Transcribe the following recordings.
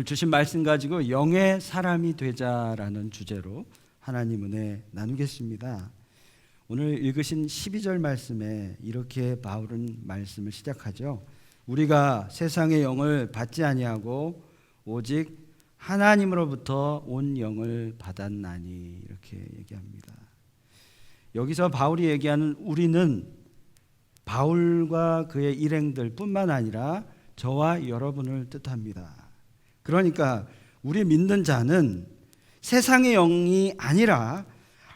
오늘 주신 말씀 가지고 영의 사람이 되자라는 주제로 하나님 은혜 나누겠습니다. 오늘 읽으신 12절 말씀에 이렇게 바울은 말씀을 시작하죠. 우리가 세상의 영을 받지 아니하고 오직 하나님으로부터 온 영을 받았나니, 이렇게 얘기합니다. 여기서 바울이 얘기하는 우리는 바울과 그의 일행들 뿐만 아니라 저와 여러분을 뜻합니다. 그러니까 우리 믿는 자는 세상의 영이 아니라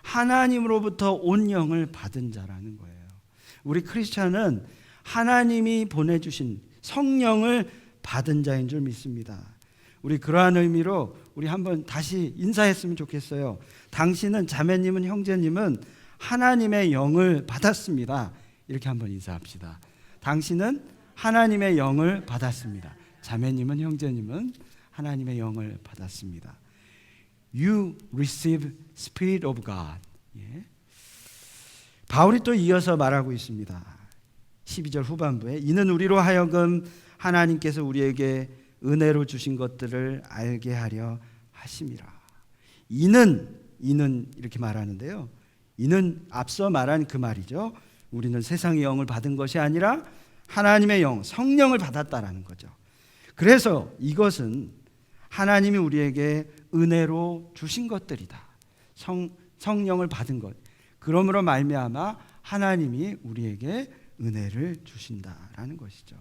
하나님으로부터 온 영을 받은 자라는 거예요. 우리 크리스찬은 하나님이 보내주신 성령을 받은 자인 줄 믿습니다. 우리 그러한 의미로 우리 한번 다시 인사했으면 좋겠어요. 당신은, 자매님은, 형제님은 하나님의 영을 받았습니다. 이렇게 한번 인사합시다. 당신은 하나님의 영을 받았습니다. 자매님은, 형제님은 하나님의 영을 받았습니다. You receive Spirit of God. 예. 바울이 또 이어서 말하고 있습니다. 12절 후반부에 이는 우리로 하여금 하나님께서 우리에게 은혜로 주신 것들을 알게 하려 하심이라. 이는 이렇게 말하는데요. 이는 앞서 말한 그 말이죠. 우리는 세상의 영을 받은 것이 아니라 하나님의 영, 성령을 받았다라는 거죠. 그래서 이것은 하나님이 우리에게 은혜로 주신 것들이다. 성령을 받은 것. 그러므로 말미암아 하나님이 우리에게 은혜를 주신다라는 것이죠.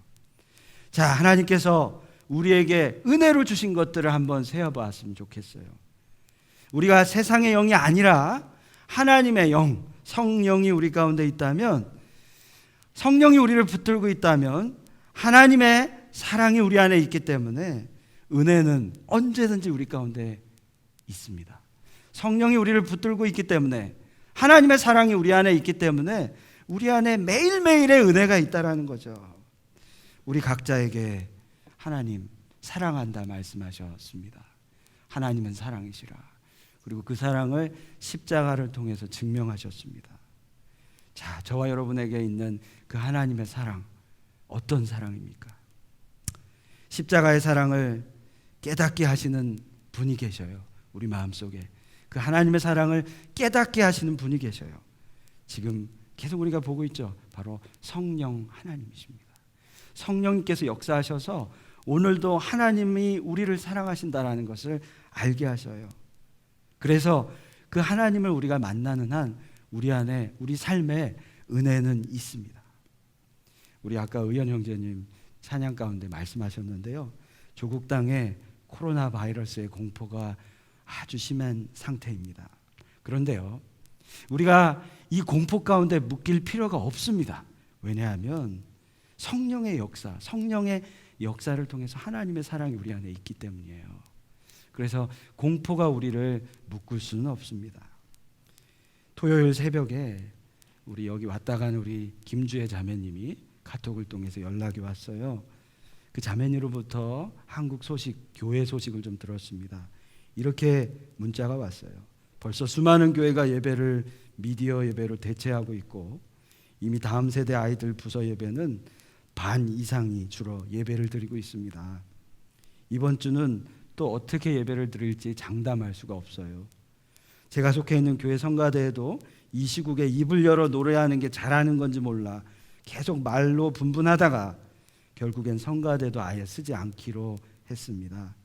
자, 하나님께서 우리에게 은혜로 주신 것들을 한번 세어보았으면 좋겠어요. 우리가 세상의 영이 아니라 하나님의 영, 성령이 우리 가운데 있다면, 성령이 우리를 붙들고 있다면 하나님의 사랑이 우리 안에 있기 때문에 은혜는 언제든지 우리 가운데 있습니다. 성령이 우리를 붙들고 있기 때문에, 하나님의 사랑이 우리 안에 있기 때문에 우리 안에 매일매일의 은혜가 있다라는 거죠. 우리 각자에게 하나님 사랑한다 말씀하셨습니다. 하나님은 사랑이시라. 그리고 그 사랑을 십자가를 통해서 증명하셨습니다. 자, 저와 여러분에게 있는 그 하나님의 사랑, 어떤 사랑입니까? 십자가의 사랑을 깨닫게 하시는 분이 계셔요. 우리 마음속에 그 하나님의 사랑을 깨닫게 하시는 분이 계셔요. 지금 계속 우리가 보고 있죠. 바로 성령 하나님이십니다. 성령님께서 역사하셔서 오늘도 하나님이 우리를 사랑하신다라는 것을 알게 하셔요. 그래서 그 하나님을 우리가 만나는 한 우리 안에, 우리 삶에 은혜는 있습니다. 우리 아까 의연 형제님 찬양 가운데 말씀하셨는데요. 조국 땅에 코로나 바이러스의 공포가 아주 심한 상태입니다. 그런데요, 우리가 이 공포 가운데 묶일 필요가 없습니다. 왜냐하면 성령의 역사를 통해서 하나님의 사랑이 우리 안에 있기 때문이에요. 그래서 공포가 우리를 묶을 수는 없습니다. 토요일 새벽에 우리 여기 왔다 간 우리 김주혜 자매님이 카톡을 통해서 연락이 왔어요. 그 자매님으로부터 한국 소식, 교회 소식을 좀 들었습니다. 이렇게 문자가 왔어요. 벌써 수많은 교회가 예배를 미디어 예배로 대체하고 있고, 이미 다음 세대 아이들 부서 예배는 반 이상이 주로 예배를 드리고 있습니다. 이번 주는 또 어떻게 예배를 드릴지 장담할 수가 없어요. 제가 속해 있는 교회 성가대에도 이 시국에 입을 열어 노래하는 게 잘하는 건지 몰라 계속 말로 분분하다가 결국엔 성가대도 아예 쓰지 않기로 했습니다.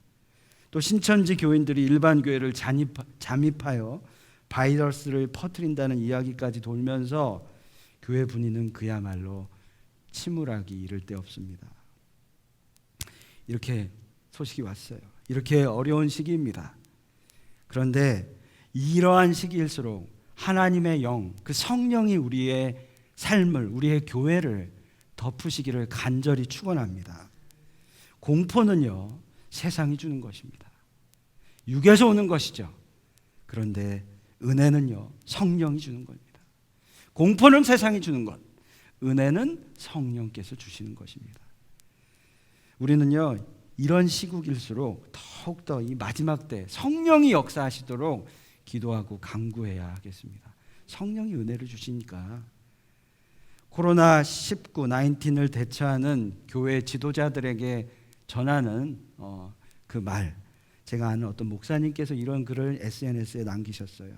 또 신천지 교인들이 일반 교회를 잠입하여 바이러스를 퍼뜨린다는 이야기까지 돌면서 교회 분위기는 그야말로 침울하기 이를 데 없습니다. 이렇게 소식이 왔어요. 이렇게 어려운 시기입니다. 그런데 이러한 시기일수록 하나님의 영, 그 성령이 우리의 삶을, 우리의 교회를 덮으시기를 간절히 축원합니다. 공포는요, 세상이 주는 것입니다. 육에서 오는 것이죠. 그런데 은혜는요, 성령이 주는 겁니다. 공포는 세상이 주는 것, 은혜는 성령께서 주시는 것입니다. 우리는요, 이런 시국일수록 더욱더 이 마지막 때 성령이 역사하시도록 기도하고 간구해야 하겠습니다. 성령이 은혜를 주시니까 코로나19을 대처하는 교회 지도자들에게 전하는 그 말, 제가 아는 어떤 목사님께서 이런 글을 SNS에 남기셨어요.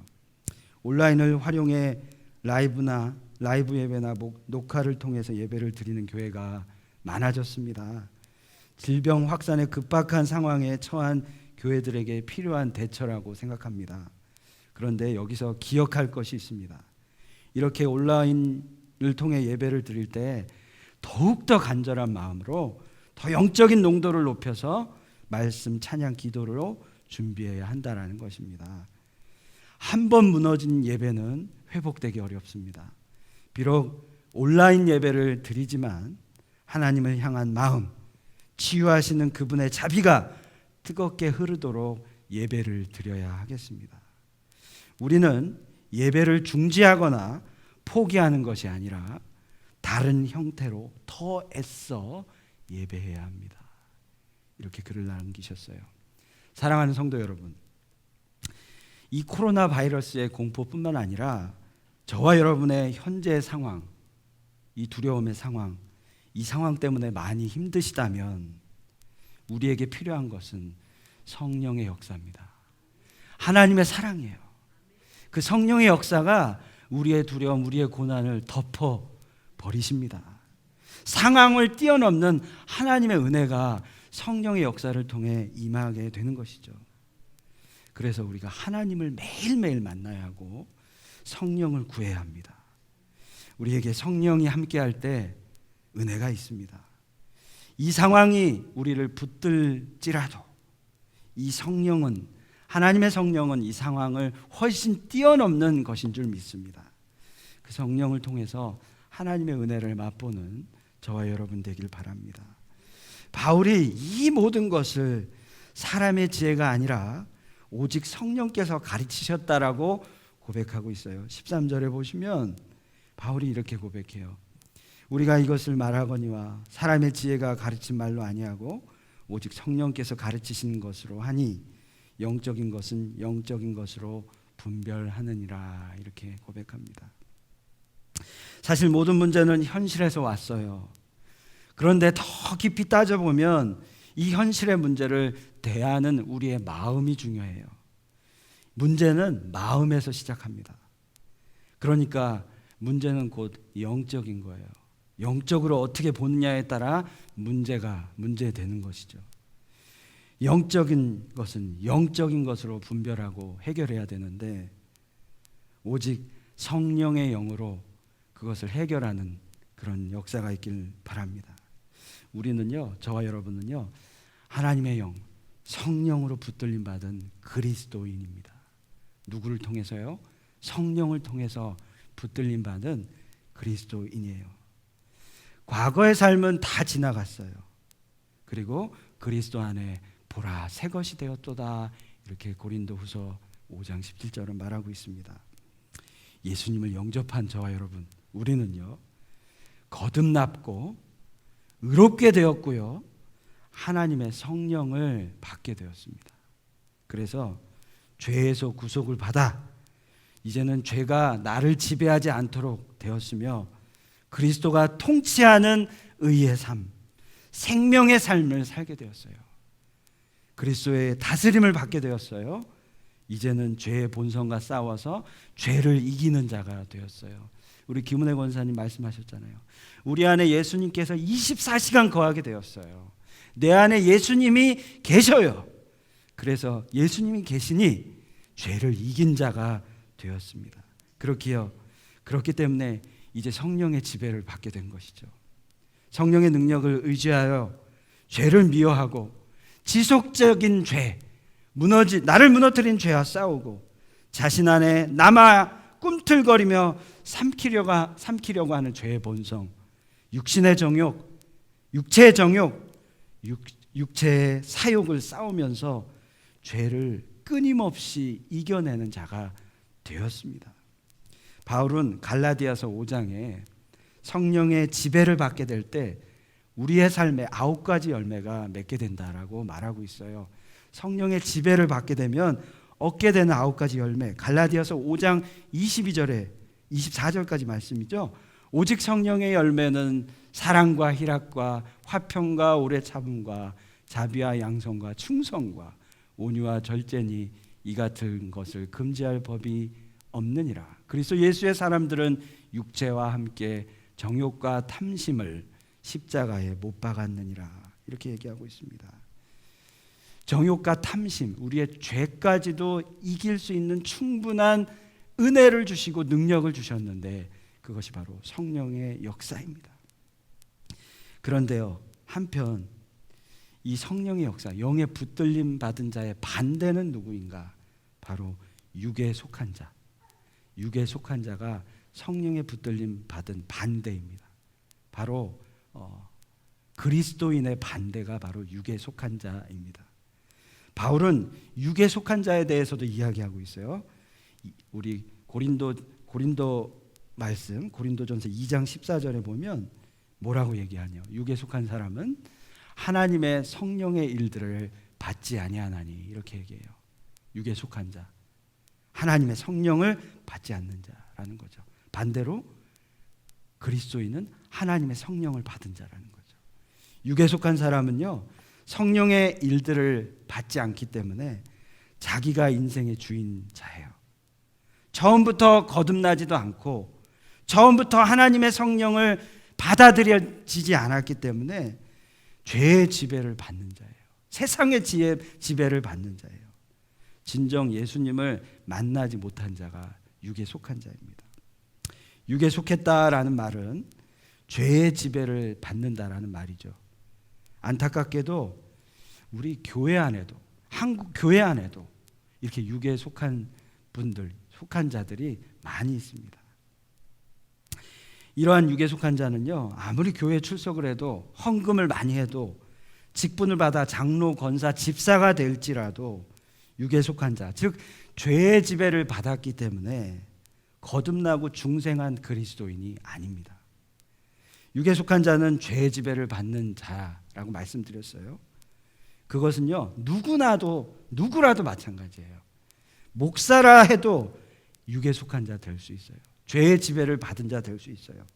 온라인을 활용해 라이브 예배나 녹화를 통해서 예배를 드리는 교회가 많아졌습니다. 질병 확산의 급박한 상황에 처한 교회들에게 필요한 대처라고 생각합니다. 그런데 여기서 기억할 것이 있습니다. 이렇게 온라인을 통해 예배를 드릴 때 더욱더 간절한 마음으로 더 영적인 농도를 높여서 말씀, 찬양, 기도로 준비해야 한다는 것입니다. 한 번 무너진 예배는 회복되기 어렵습니다. 비록 온라인 예배를 드리지만 하나님을 향한 마음, 치유하시는 그분의 자비가 뜨겁게 흐르도록 예배를 드려야 하겠습니다. 우리는 예배를 중지하거나 포기하는 것이 아니라 다른 형태로 더 애써 예배해야 합니다. 이렇게 글을 남기셨어요. 사랑하는 성도 여러분, 이 코로나 바이러스의 공포뿐만 아니라 저와 여러분의 현재 상황, 이 두려움의 상황, 이 상황 때문에 많이 힘드시다면 우리에게 필요한 것은 성령의 역사입니다. 하나님의 사랑이에요. 그 성령의 역사가 우리의 두려움, 우리의 고난을 덮어 버리십니다. 상황을 뛰어넘는 하나님의 은혜가 성령의 역사를 통해 임하게 되는 것이죠. 그래서 우리가 하나님을 매일매일 만나야 하고 성령을 구해야 합니다. 우리에게 성령이 함께할 때 은혜가 있습니다. 이 상황이 우리를 붙들지라도 이 성령은, 하나님의 성령은 이 상황을 훨씬 뛰어넘는 것인 줄 믿습니다. 그 성령을 통해서 하나님의 은혜를 맛보는 저와 여러분 되길 바랍니다. 바울이 이 모든 것을 사람의 지혜가 아니라 오직 성령께서 가르치셨다라고 고백하고 있어요. 13절에 보시면 바울이 이렇게 고백해요. 우리가 이것을 말하거니와 사람의 지혜가 가르친 말로 아니하고 오직 성령께서 가르치신 것으로 하니 영적인 것은 영적인 것으로 분별하느니라. 이렇게 고백합니다. 사실 모든 문제는 현실에서 왔어요. 그런데 더 깊이 따져보면 이 현실의 문제를 대하는 우리의 마음이 중요해요. 문제는 마음에서 시작합니다. 그러니까 문제는 곧 영적인 거예요. 영적으로 어떻게 보느냐에 따라 문제되는 것이죠. 영적인 것은 영적인 것으로 분별하고 해결해야 되는데 오직 성령의 영으로 그것을 해결하는 그런 역사가 있길 바랍니다. 우리는요, 저와 여러분은요, 하나님의 영, 성령으로 붙들림 받은 그리스도인입니다. 누구를 통해서요? 성령을 통해서 붙들림 받은 그리스도인이에요. 과거의 삶은 다 지나갔어요. 그리고 그리스도 안에 보라 새 것이 되었도다. 이렇게 고린도후서 5장 17절은 말하고 있습니다. 예수님을 영접한 저와 여러분, 우리는요, 거듭났고 의롭게 되었고요, 하나님의 성령을 받게 되었습니다. 그래서 죄에서 구속을 받아 이제는 죄가 나를 지배하지 않도록 되었으며 그리스도가 통치하는 의의 삶, 생명의 삶을 살게 되었어요. 그리스도의 다스림을 받게 되었어요. 이제는 죄의 본성과 싸워서 죄를 이기는 자가 되었어요. 우리 김은혜 권사님 말씀하셨잖아요. 우리 안에 예수님께서 24시간 거하게 되었어요. 내 안에 예수님이 계셔요. 그래서 예수님이 계시니 죄를 이긴 자가 되었습니다. 그렇기 때문에 이제 성령의 지배를 받게 된 것이죠. 성령의 능력을 의지하여 죄를 미워하고 지속적인 죄, 나를 무너뜨린 죄와 싸우고 자신 안에 남아 꿈틀거리며 삼키려고 하는 죄의 본성, 육신의 정욕, 육체의 정욕, 육체의 사욕을 싸우면서 죄를 끊임없이 이겨내는 자가 되었습니다. 바울은 갈라디아서 5장에 성령의 지배를 받게 될 때 우리의 삶에 9가지 열매가 맺게 된다라고 말하고 있어요. 성령의 지배를 받게 되면 얻게 되는 9가지 열매, 갈라디아서 5장 22절에 24절까지 말씀이죠. 오직 성령의 열매는 사랑과 희락과 화평과 오래 참음과 자비와 양성과 충성과 온유와 절제니 이 같은 것을 금지할 법이 없느니라. 그리스도 예수의 사람들은 육체와 함께 정욕과 탐심을 십자가에 못 박았느니라. 이렇게 얘기하고 있습니다. 정욕과 탐심, 우리의 죄까지도 이길 수 있는 충분한 은혜를 주시고 능력을 주셨는데 그것이 바로 성령의 역사입니다. 그런데요, 한편 이 성령의 역사, 영의 붙들림 받은 자의 반대는 누구인가? 바로 육에 속한 자. 육에 속한 자가 성령의 붙들림 받은 반대입니다. 바로 그리스도인의 반대가 바로 육에 속한 자입니다. 바울은 육에 속한 자에 대해서도 이야기하고 있어요. 우리 고린도 말씀, 고린도전서 2장 14절에 보면 뭐라고 얘기하냐? 육에 속한 사람은 하나님의 성령의 일들을 받지 아니하나니, 이렇게 얘기해요. 육에 속한 자, 하나님의 성령을 받지 않는 자라는 거죠. 반대로 그리스도인은 하나님의 성령을 받은 자라는 거죠. 육에 속한 사람은요, 성령의 일들을 받지 않기 때문에 자기가 인생의 주인 자예요. 처음부터 거듭나지도 않고 처음부터 하나님의 성령을 받아들여지지 않았기 때문에 죄의 지배를 받는 자예요. 세상의 지배를 받는 자예요. 진정 예수님을 만나지 못한 자가 육에 속한 자입니다. 육에 속했다라는 말은 죄의 지배를 받는다라는 말이죠. 안타깝게도 우리 교회 안에도, 한국 교회 안에도 이렇게 육에 속한 분들, 속한 자들이 많이 있습니다. 이러한 육에 속한 자는요, 아무리 교회에 출석을 해도, 헌금을 많이 해도, 직분을 받아 장로, 권사, 집사가 될지라도 육에 속한 자, 즉 죄의 지배를 받았기 때문에 거듭나고 중생한 그리스도인이 아닙니다. 육에 속한 자는 죄의 지배를 받는 자라고 말씀드렸어요. 그것은요, 누구라도 마찬가지예요. 목사라 해도 육에 속한 자 될 수 있어요. 죄의 지배를 받은 자 될 수 있어요.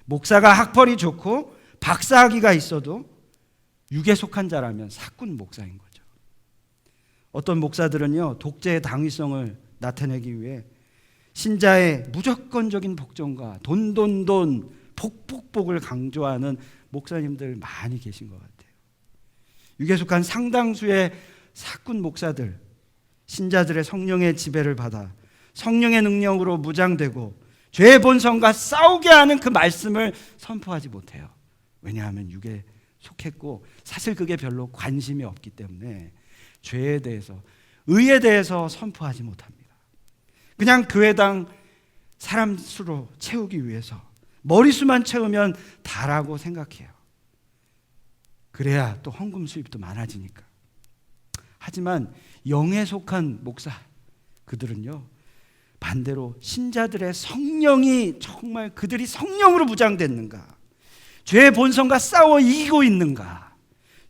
목사가 학벌이 좋고 박사학위가 있어도 육에 속한 자라면 사꾼 목사인 거죠. 어떤 목사들은요, 독재의 당위성을 나타내기 위해 신자의 무조건적인 복종과 돈, 복을 강조하는 목사님들 많이 계신 것 같아요. 육에 속한 상당수의 사꾼 목사들, 신자들의 성령의 지배를 받아 성령의 능력으로 무장되고 죄의 본성과 싸우게 하는 그 말씀을 선포하지 못해요. 왜냐하면 육에 속했고 사실 그게 별로 관심이 없기 때문에 죄에 대해서, 의에 대해서 선포하지 못합니다. 그냥 교회당 사람 수로 채우기 위해서 머리수만 채우면 다라고 생각해요. 그래야 또 헌금 수입도 많아지니까. 하지만 영에 속한 목사, 그들은요, 반대로 신자들의 성령이 정말 그들이 성령으로 무장됐는가, 죄의 본성과 싸워 이기고 있는가,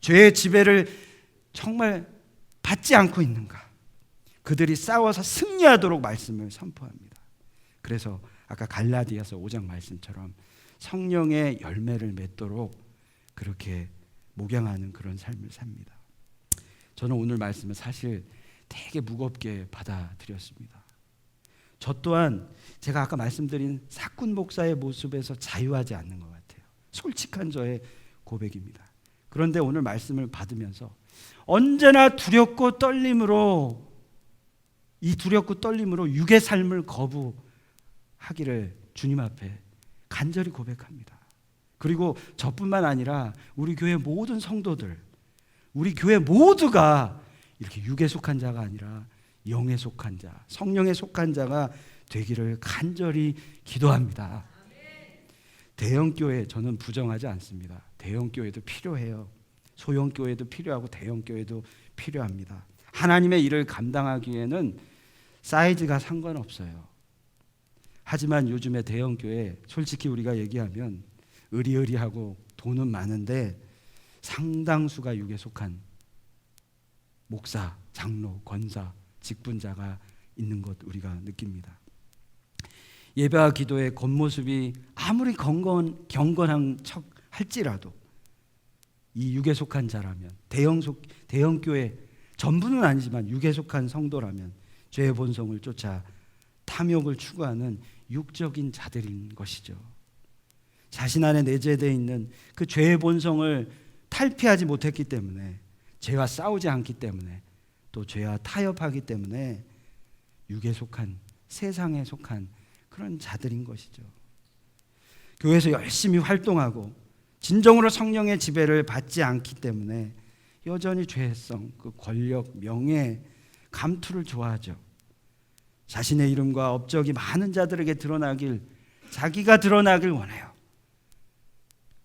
죄의 지배를 정말 받지 않고 있는가, 그들이 싸워서 승리하도록 말씀을 선포합니다. 그래서 아까 갈라디아서 5장 말씀처럼 성령의 열매를 맺도록 그렇게 목양하는 그런 삶을 삽니다. 저는 오늘 말씀을 사실 되게 무겁게 받아들였습니다. 저 또한 제가 아까 말씀드린 사꾼 목사의 모습에서 자유하지 않는 것 같아요. 솔직한 저의 고백입니다. 그런데 오늘 말씀을 받으면서 언제나 두렵고 떨림으로 육의 삶을 거부하기를 주님 앞에 간절히 고백합니다. 그리고 저뿐만 아니라 우리 교회 모든 성도들, 우리 교회 모두가 이렇게 육에 속한 자가 아니라 영에 속한 자, 성령에 속한 자가 되기를 간절히 기도합니다. 대형교회, 저는 부정하지 않습니다. 대형교회도 필요해요. 소형교회도 필요하고 대형교회도 필요합니다. 하나님의 일을 감당하기에는 사이즈가 상관없어요. 하지만 요즘에 대형교회, 솔직히 우리가 얘기하면 의리하고 돈은 많은데 상당수가 육에 속한 목사, 장로, 권사, 직분자가 있는 것 우리가 느낍니다. 예배와 기도의 겉모습이 아무리 경건한 척 할지라도 이 육에 속한 자라면, 대형 교회 전부는 아니지만 육에 속한 성도라면 죄의 본성을 쫓아 탐욕을 추구하는 육적인 자들인 것이죠. 자신 안에 내재되어 있는 그 죄의 본성을 탈피하지 못했기 때문에, 죄와 싸우지 않기 때문에, 또 죄와 타협하기 때문에 육에 속한, 세상에 속한 그런 자들인 것이죠. 교회에서 열심히 활동하고 진정으로 성령의 지배를 받지 않기 때문에 여전히 죄성, 그 권력, 명예, 감투를 좋아하죠. 자신의 이름과 업적이 많은 자들에게 드러나길, 자기가 드러나길 원해요.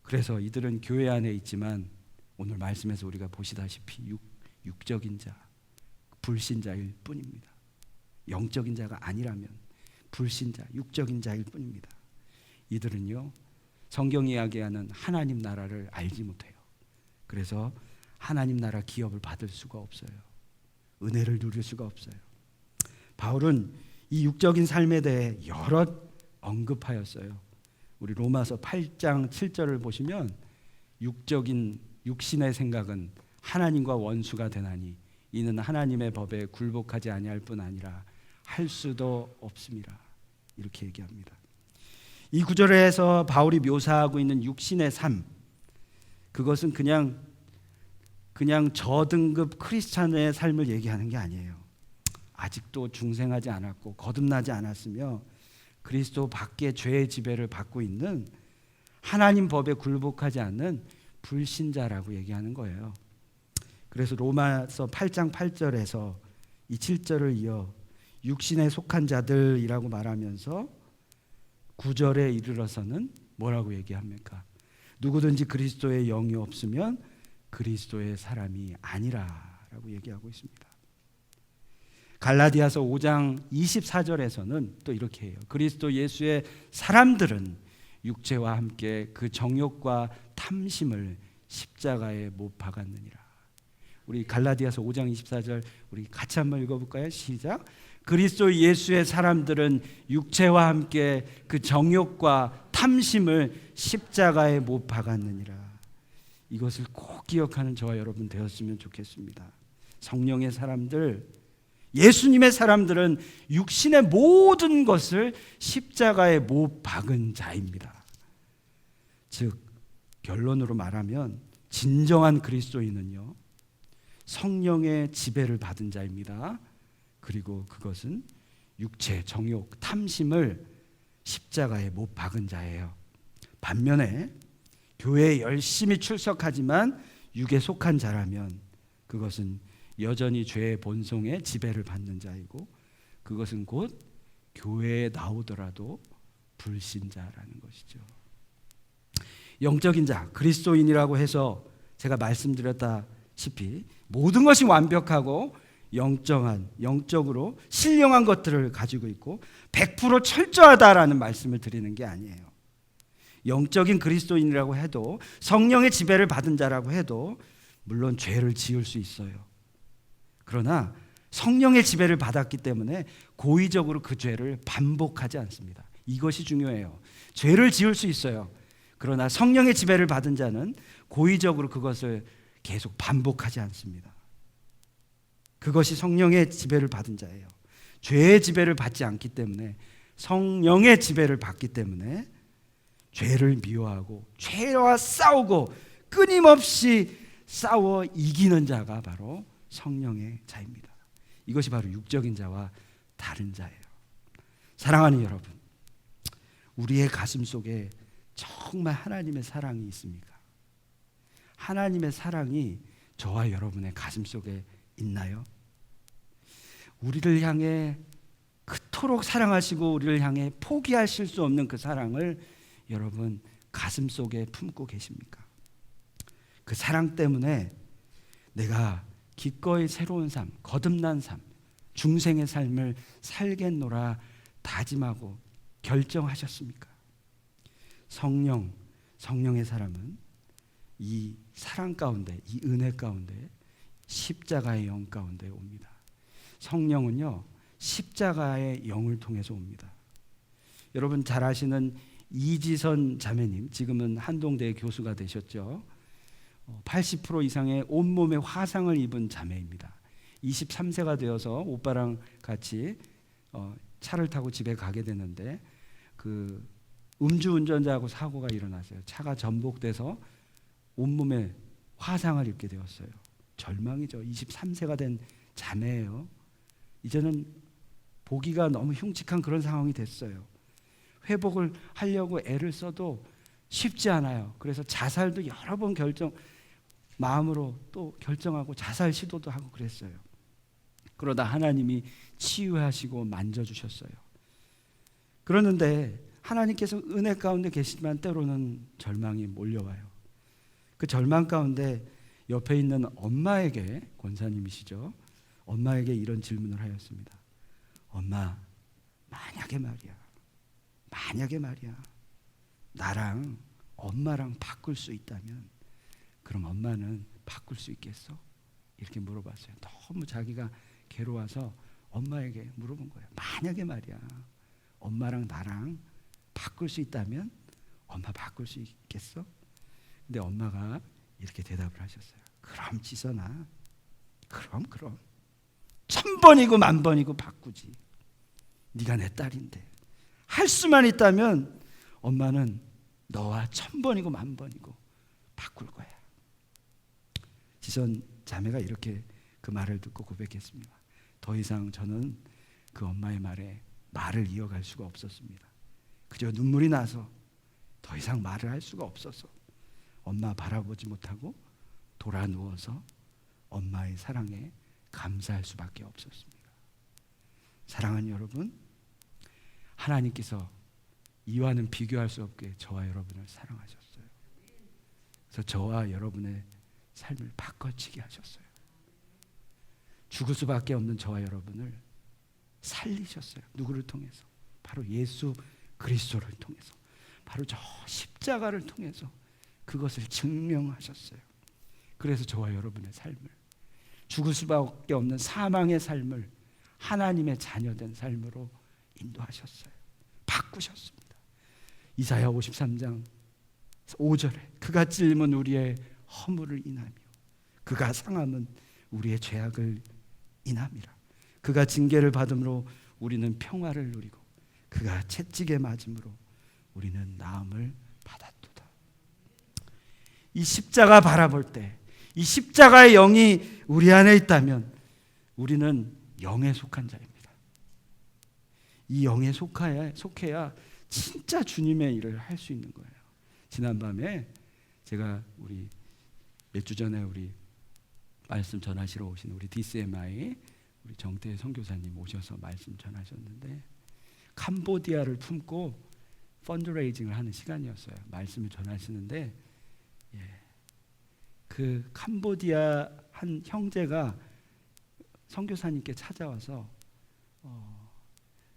그래서 이들은 교회 안에 있지만 오늘 말씀에서 우리가 보시다시피 육적인 자, 불신자일 뿐입니다. 영적인 자가 아니라면 불신자, 육적인 자일 뿐입니다. 이들은요, 성경이 이야기하는 하나님 나라를 알지 못해요. 그래서 하나님 나라 기업을 받을 수가 없어요. 은혜를 누릴 수가 없어요. 바울은 이 육적인 삶에 대해 여러 언급하였어요. 우리 로마서 8장 7절을 보시면 육신의 생각은 하나님과 원수가 되나니 이는 하나님의 법에 굴복하지 아니할 뿐 아니라 할 수도 없습니다. 이렇게 얘기합니다. 이 구절에서 바울이 묘사하고 있는 육신의 삶, 그것은 그냥 저등급 크리스찬의 삶을 얘기하는 게 아니에요. 아직도 중생하지 않았고 거듭나지 않았으며 그리스도 밖에 죄의 지배를 받고 있는, 하나님 법에 굴복하지 않는 불신자라고 얘기하는 거예요. 그래서 로마서 8장 8절에서 이 7절을 이어 육신에 속한 자들이라고 말하면서 9절에 이르러서는 뭐라고 얘기합니까? 누구든지 그리스도의 영이 없으면 그리스도의 사람이 아니라라고 얘기하고 있습니다. 갈라디아서 5장 24절에서는 또 이렇게 해요. 그리스도 예수의 사람들은 육체와 함께 그 정욕과 탐심을 십자가에 못 박았느니라. 우리 갈라디아서 5장 24절 우리 같이 한번 읽어볼까요? 시작. 그리스도 예수의 사람들은 육체와 함께 그 정욕과 탐심을 십자가에 못 박았느니라. 이것을 꼭 기억하는 저와 여러분 되었으면 좋겠습니다. 성령의 사람들, 예수님의 사람들은 육신의 모든 것을 십자가에 못 박은 자입니다. 즉 결론으로 말하면 진정한 그리스도인은요, 성령의 지배를 받은 자입니다. 그리고 그것은 육체, 정욕, 탐심을 십자가에 못 박은 자예요. 반면에 교회에 열심히 출석하지만 육에 속한 자라면 그것은 여전히 죄의 본성의 지배를 받는 자이고, 그것은 곧 교회에 나오더라도 불신자라는 것이죠. 영적인 자, 그리스도인이라고 해서 제가 말씀드렸다시피 모든 것이 완벽하고 영적으로 신령한 것들을 가지고 있고 100% 철저하다라는 말씀을 드리는 게 아니에요. 영적인 그리스도인이라고 해도, 성령의 지배를 받은 자라고 해도 물론 죄를 지을 수 있어요. 그러나 성령의 지배를 받았기 때문에 고의적으로 그 죄를 반복하지 않습니다. 이것이 중요해요. 죄를 지을 수 있어요. 그러나 성령의 지배를 받은 자는 고의적으로 그것을 계속 반복하지 않습니다. 그것이 성령의 지배를 받은 자예요. 죄의 지배를 받지 않기 때문에, 성령의 지배를 받기 때문에 죄를 미워하고 죄와 싸우고 끊임없이 싸워 이기는 자가 바로 성령의 자입니다. 이것이 바로 육적인 자와 다른 자예요. 사랑하는 여러분, 우리의 가슴 속에 정말 하나님의 사랑이 있습니까? 하나님의 사랑이 저와 여러분의 가슴 속에 있나요? 우리를 향해 그토록 사랑하시고 우리를 향해 포기하실 수 없는 그 사랑을 여러분 가슴 속에 품고 계십니까? 그 사랑 때문에 내가 기꺼이 새로운 삶, 거듭난 삶, 중생의 삶을 살겠노라 다짐하고 결정하셨습니까? 성령의 사람은 이 사랑 가운데, 이 은혜 가운데, 십자가의 영 가운데 옵니다. 성령은요, 십자가의 영을 통해서 옵니다. 여러분 잘 아시는 이지선 자매님, 지금은 한동대 교수가 되셨죠. 80% 이상의 온몸에 화상을 입은 자매입니다. 23세가 되어서 오빠랑 같이 차를 타고 집에 가게 되는데 그 음주운전자하고 사고가 일어났어요. 차가 전복돼서 온몸에 화상을 입게 되었어요. 절망이죠. 23세가 된 자매예요. 이제는 보기가 너무 흉측한 그런 상황이 됐어요. 회복을 하려고 애를 써도 쉽지 않아요. 그래서 자살도 여러 번 마음으로 또 결정하고 자살 시도도 하고 그랬어요. 그러다 하나님이 치유하시고 만져주셨어요. 그러는데 하나님께서 은혜 가운데 계시지만 때로는 절망이 몰려와요. 그 절망 가운데 옆에 있는 엄마에게, 권사님이시죠, 엄마에게 이런 질문을 하였습니다. 엄마, 만약에 말이야 나랑 엄마랑 바꿀 수 있다면 그럼 엄마는 바꿀 수 있겠어? 이렇게 물어봤어요. 너무 자기가 괴로워서 엄마에게 물어본 거예요. 만약에 말이야 엄마랑 나랑 바꿀 수 있다면 엄마 바꿀 수 있겠어? 근데 엄마가 이렇게 대답을 하셨어요. 그럼 지선아, 그럼 1000번이고 10,000번이고 바꾸지. 네가 내 딸인데 할 수만 있다면 엄마는 너와 1000번이고 10,000번이고 바꿀 거야. 지선 자매가 이렇게 그 말을 듣고 고백했습니다. 더 이상 저는 그 엄마의 말을 이어갈 수가 없었습니다. 그저 눈물이 나서 더 이상 말을 할 수가 없어서 엄마 바라보지 못하고 돌아 누워서 엄마의 사랑에 감사할 수밖에 없었습니다. 사랑하는 여러분, 하나님께서 이와는 비교할 수 없게 저와 여러분을 사랑하셨어요. 그래서 저와 여러분의 삶을 바꿔치게 하셨어요. 죽을 수밖에 없는 저와 여러분을 살리셨어요. 누구를 통해서? 바로 예수 그리스도를 통해서, 바로 저 십자가를 통해서 그것을 증명하셨어요. 그래서 저와 여러분의 삶을, 죽을 수밖에 없는 사망의 삶을 하나님의 자녀된 삶으로 인도하셨어요. 바꾸셨습니다. 이사야 53장 5절에 그가 찔림은 우리의 허물을 인하며 그가 상함은 우리의 죄악을 인함이라. 그가 징계를 받음으로 우리는 평화를 누리고 그가 채찍에 맞음으로 우리는 나음을 받았도다. 이 십자가 바라볼 때, 이 십자가의 영이 우리 안에 있다면 우리는 영에 속한 자입니다. 이 영에 속해야 진짜 주님의 일을 할 수 있는 거예요. 지난밤에 제가 우리 몇 주 전에 우리 말씀 전하시러 오신 우리 DCMI 우리 정태 선교사님 오셔서 말씀 전하셨는데 캄보디아를 품고 펀드레이징을 하는 시간이었어요. 말씀을 전하시는데 그 캄보디아 한 형제가 선교사님께 찾아와서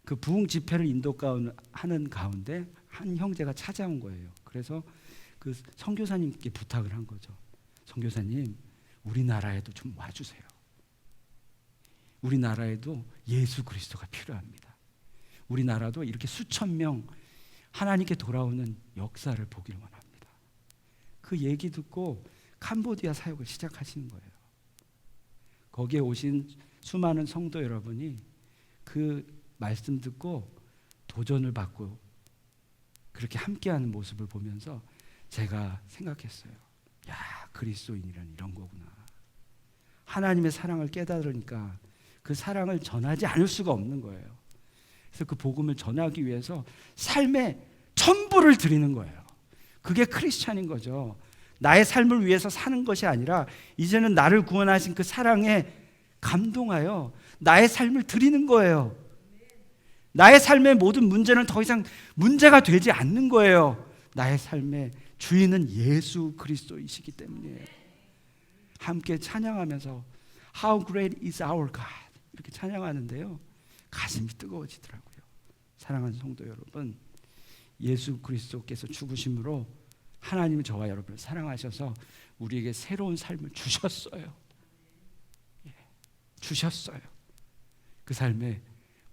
그 부흥 집회를 인도하는 가운데 한 형제가 찾아온 거예요. 그래서 그 선교사님께 부탁을 한 거죠. 선교사님, 우리나라에도 좀 와주세요. 우리나라에도 예수 그리스도가 필요합니다. 우리나라도 이렇게 수천 명 하나님께 돌아오는 역사를 보길 원합니다. 그 얘기 듣고 캄보디아 사역을 시작하시는 거예요. 거기에 오신 수많은 성도 여러분이 그 말씀 듣고 도전을 받고 그렇게 함께하는 모습을 보면서 제가 생각했어요. 야, 그리스도인이란 이런 거구나. 하나님의 사랑을 깨달으니까 그 사랑을 전하지 않을 수가 없는 거예요. 그래서 그 복음을 전하기 위해서 삶의 전부를 드리는 거예요. 그게 크리스찬인 거죠. 나의 삶을 위해서 사는 것이 아니라 이제는 나를 구원하신 그 사랑에 감동하여 나의 삶을 드리는 거예요. 나의 삶의 모든 문제는 더 이상 문제가 되지 않는 거예요. 나의 삶의 주인은 예수 그리스도이시기 때문이에요. 함께 찬양하면서 How great is our God 이렇게 찬양하는데요, 가슴이 뜨거워지더라고요. 사랑하는 성도 여러분, 예수 그리스도께서 죽으심으로 하나님은 저와 여러분을 사랑하셔서 우리에게 새로운 삶을 주셨어요. 주셨어요. 그 삶에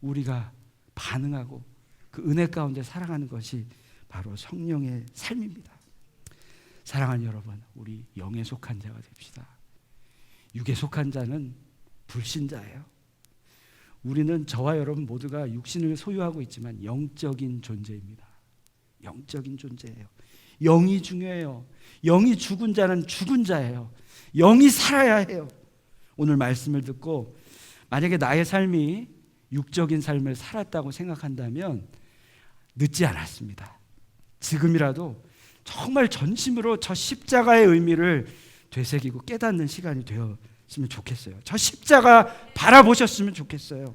우리가 반응하고 그 은혜 가운데 살아가는 것이 바로 성령의 삶입니다. 사랑하는 여러분, 우리 영에 속한 자가 됩시다. 육에 속한 자는 불신자예요. 우리는 저와 여러분 모두가 육신을 소유하고 있지만 영적인 존재입니다. 영적인 존재예요. 영이 중요해요. 영이 죽은 자는 죽은 자예요. 영이 살아야 해요. 오늘 말씀을 듣고 만약에 나의 삶이 육적인 삶을 살았다고 생각한다면 늦지 않았습니다. 지금이라도 정말 전심으로 저 십자가의 의미를 되새기고 깨닫는 시간이 되었으면 좋겠어요. 저 십자가 바라보셨으면 좋겠어요.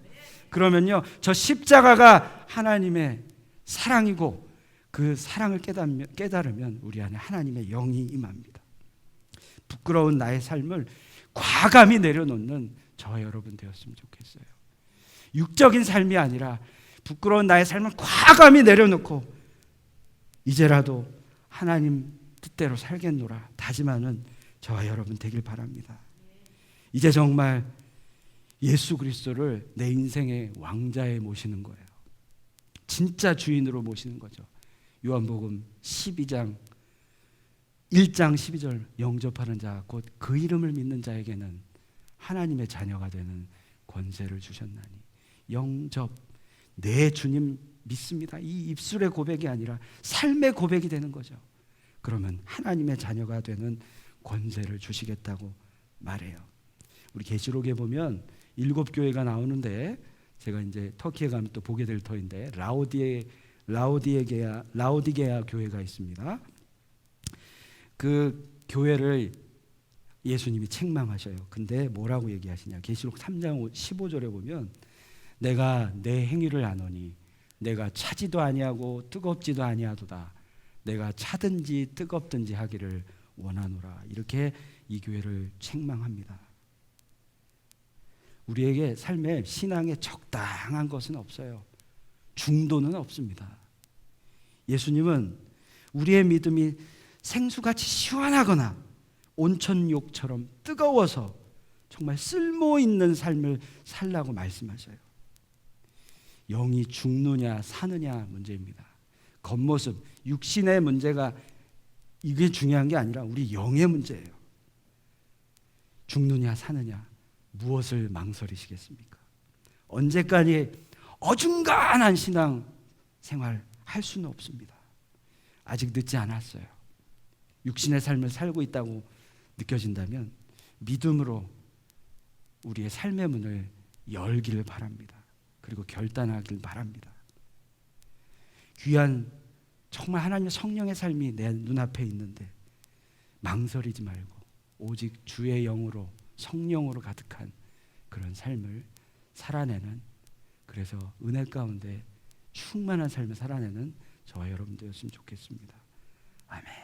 그러면요, 저 십자가가 하나님의 사랑이고 그 사랑을 깨달으면 우리 안에 하나님의 영이 임합니다. 부끄러운 나의 삶을 과감히 내려놓는 저와 여러분 되었으면 좋겠어요. 육적인 삶이 아니라 부끄러운 나의 삶을 과감히 내려놓고 이제라도 하나님 뜻대로 살겠노라 다짐하는 저와 여러분 되길 바랍니다. 이제 정말 예수 그리스도를 내 인생의 왕자에 모시는 거예요. 진짜 주인으로 모시는 거죠. 요한복음 12장 1장 12절 영접하는 자 곧 그 이름을 믿는 자에게는 하나님의 자녀가 되는 권세를 주셨나니. 영접, 내 주님 믿습니다. 이 입술의 고백이 아니라 삶의 고백이 되는 거죠. 그러면 하나님의 자녀가 되는 권세를 주시겠다고 말해요. 우리 계시록에 보면 7교회가 나오는데 제가 이제 터키에 가면 또 보게 될 터인데 라오디게아 교회가 있습니다. 그 교회를 예수님이 책망하셔요. 근데 뭐라고 얘기하시냐? 계시록 3장 15절에 보면 내가 내 행위를 아노니 내가 차지도 아니하고 뜨겁지도 아니하도다. 내가 차든지 뜨겁든지 하기를 원하노라. 이렇게 이 교회를 책망합니다. 우리에게 삶에 신앙에 적당한 것은 없어요. 중도는 없습니다. 예수님은 우리의 믿음이 생수같이 시원하거나 온천욕처럼 뜨거워서 정말 쓸모있는 삶을 살라고 말씀하셔요. 영이 죽느냐 사느냐 문제입니다. 겉모습, 육신의 문제가 이게 중요한 게 아니라 우리 영의 문제예요. 죽느냐 사느냐 무엇을 망설이시겠습니까? 언제까지 어중간한 신앙 생활 할 수는 없습니다. 아직 늦지 않았어요. 육신의 삶을 살고 있다고 느껴진다면 믿음으로 우리의 삶의 문을 열기를 바랍니다. 그리고 결단하길 바랍니다. 귀한 정말 하나님의 성령의 삶이 내 눈앞에 있는데 망설이지 말고 오직 주의 영으로 성령으로 가득한 그런 삶을 살아내는, 그래서 은혜 가운데 충만한 삶을 살아내는 저와 여러분 되었으면 좋겠습니다. 아멘.